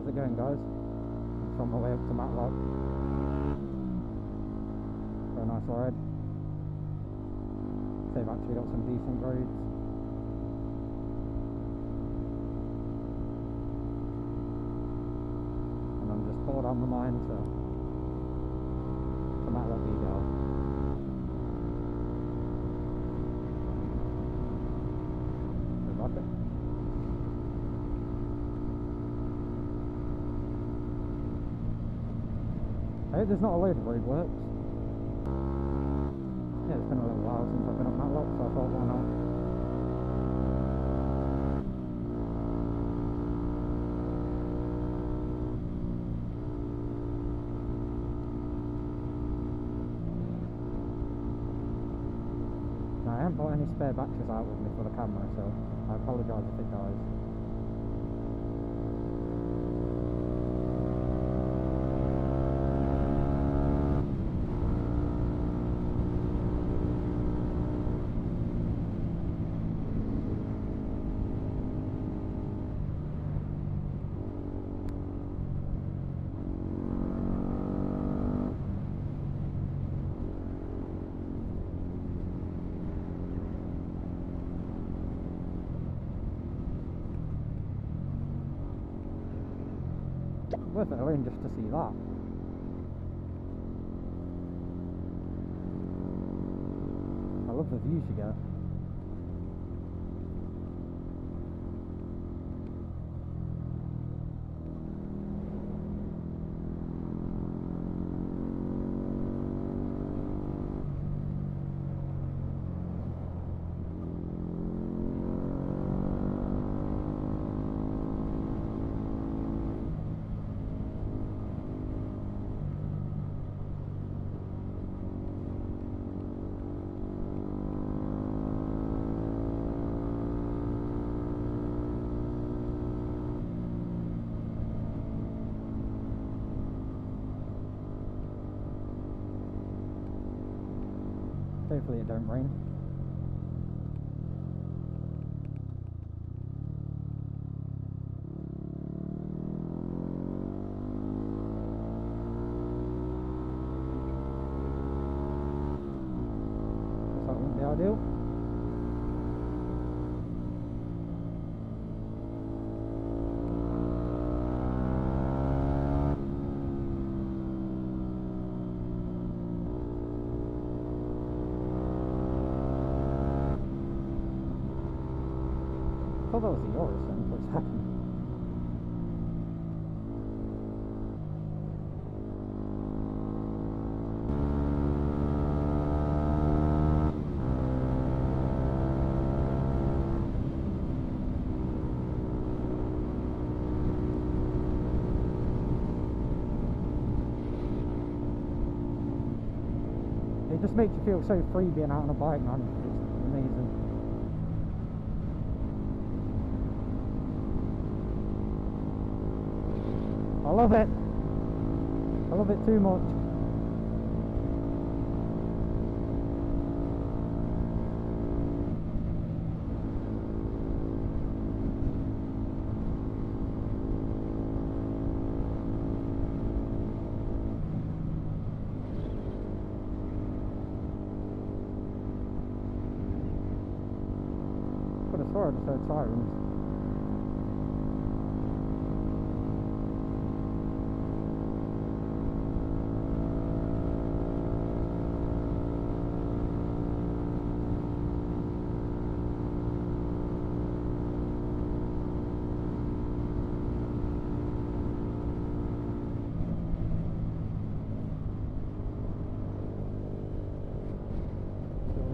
How's it going, guys? It's on my way up to Matlock for a nice ride. They've actually got some decent roads. And I'm just pulled on the mine to Matlock Eagle. Is that it? I hope there's not a load of roadworks. Yeah, it's been a little while since I've been up Matlock, so I thought, why not? Now, I haven't bought any spare batteries out with me for the camera, so I apologise if it dies. Worth it alone just to see that. I love the views you get. Hopefully it don't rain. That wouldn't be ideal. I thought that was the Yaris then for a second. It just makes you feel so free being out on a bike, man. It's amazing. I love it. I love it too much. Could have sworn I just heard sirens.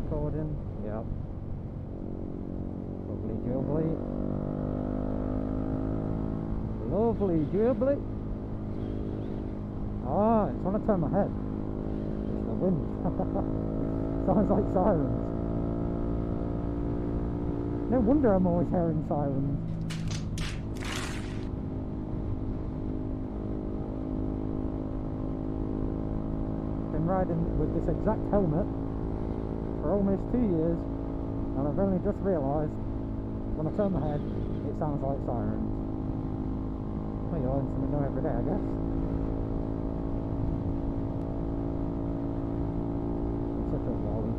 Recording, yep. Lovely jubbly. Lovely jubbly. Ah, it's when I turn my head. It's the wind. Sounds like sirens. No wonder I'm always hearing sirens. Been riding with this exact helmet for almost 2 years, and I've only just realised when I turn my head it sounds like sirens. Well, you learn something new every day, I guess. It's such a wally.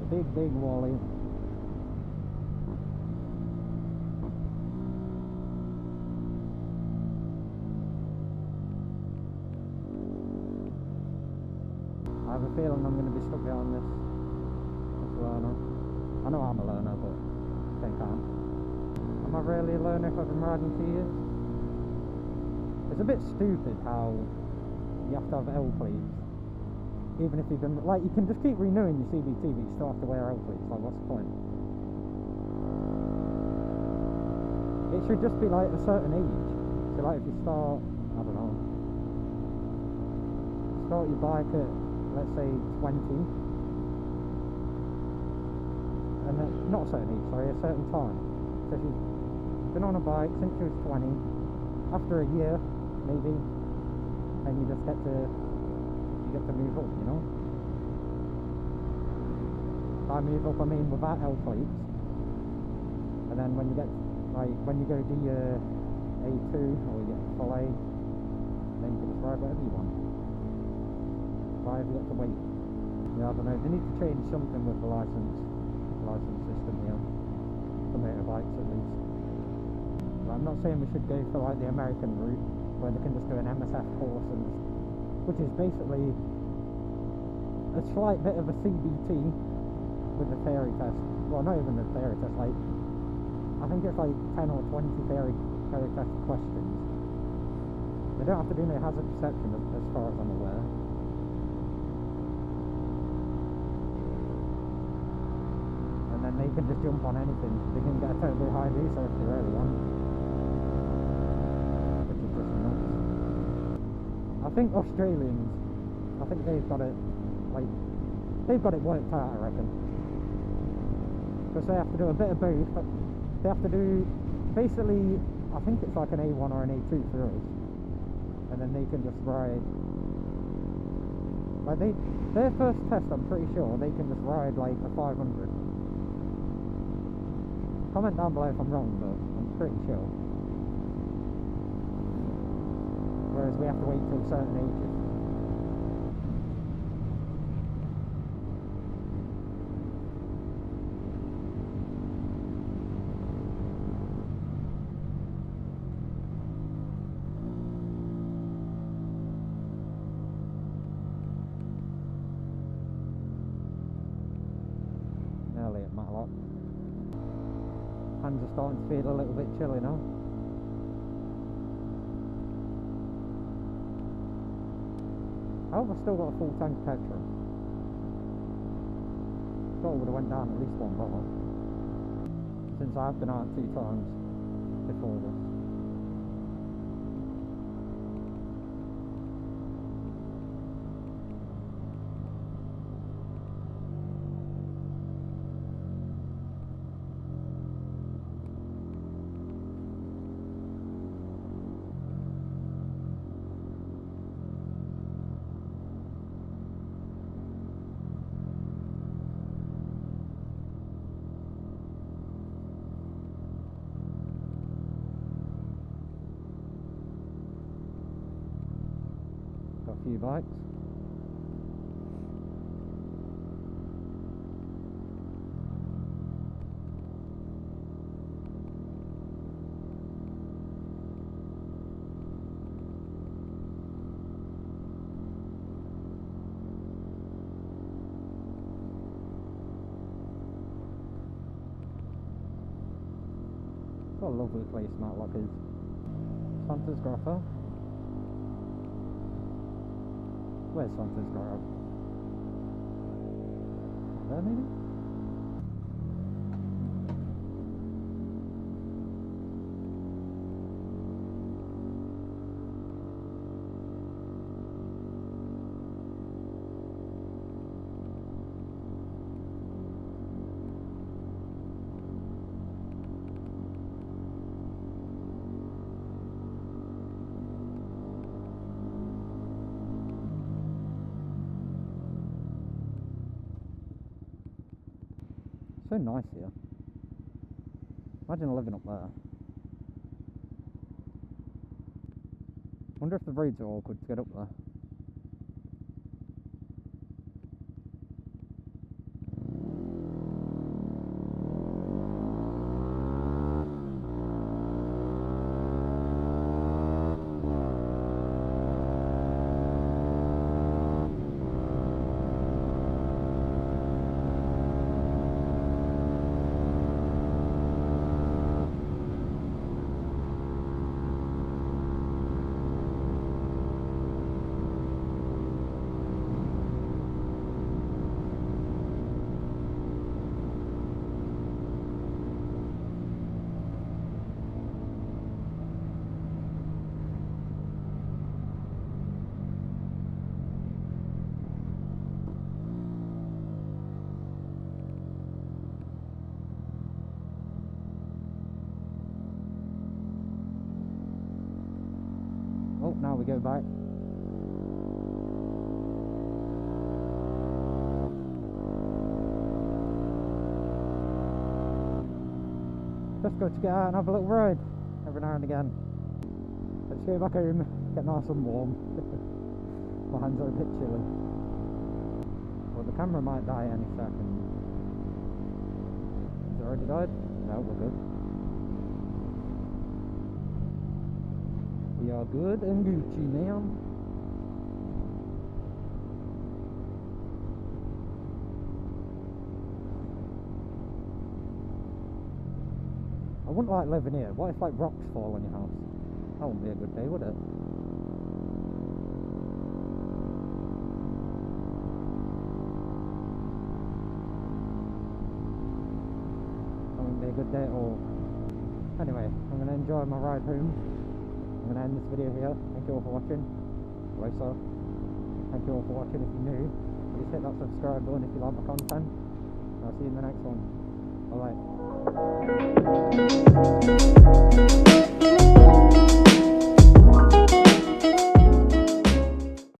A big, big wally. I have a feeling I'm going to be stuck behind this learner. I know I'm a learner, but I think I am. Am I really a learner if I've been riding 2 years? It's a bit stupid how you have to have L plates. Even if you've been, like, you can just keep renewing your CBT, but you still have to wear L plates. Like, what's the point? It should just be like a certain age. So, like, if you start, I don't know, start your bike at, let's say, 20, and then, not a certain age, sorry, a certain time. So if you've been on a bike since you was 20, after a year, maybe, and you just get to move up, you know? By move up, I mean without L plates, and then when you get, like, when you go do your A2, or you get full A, then you can just ride whatever you want. Why have you got to wait? Yeah, I don't know, they need to change something with the license system here, for motorbikes at least. But I'm not saying we should go for like the American route, where they can just do an MSF course, and which is basically a slight bit of a CBT with the theory test. Well, not even the theory test, like, I think it's like 10 or 20 theory test questions. They don't have to do no hazard perception as far as I'm aware. And then they can just jump on anything. They can get a totally high visa if they really want. Which is just nuts. I think Australians, I think they've got it, like, they've got it worked out, I reckon. Because they have to do a bit of both, but they have to do, basically, I think it's like an A1 or an A2 for us. And then they can just ride, like, their first test, I'm pretty sure, they can just ride like a 500. Comment down below if I'm wrong, but I'm pretty sure. Whereas we have to wait till certain ages. Nearly at Matlock. Hands are starting to feel a little bit chilly now. I hope I've still got a full tank of petrol. Thought I would have went down at least one bottle. Since I've been out 2 times before this. Got a few bikes. What a lovely place Matlock is. Santa's Grotto. Where's Santa's Grotto? There maybe? So nice here. Imagine living up there. Wonder if the roads are awkward to get up there. Oh, now we go back. Just got to get out and have a little ride every now and again. Let's go back home, get nice and warm. My hands are a bit chilly. Well, the camera might die any second. Has it already died? No, we're good. We are good and Gucci, ma'am. I wouldn't like living here. What if like rocks fall on your house? That wouldn't be a good day, would it? That wouldn't be a good day at all. Anyway, I'm going to enjoy my ride home. I'm going to end this video here. Thank you all for watching. Racer. Thank you all for watching if you're new. Please hit that subscribe button if you like my content. I'll see you in the next one. Bye bye.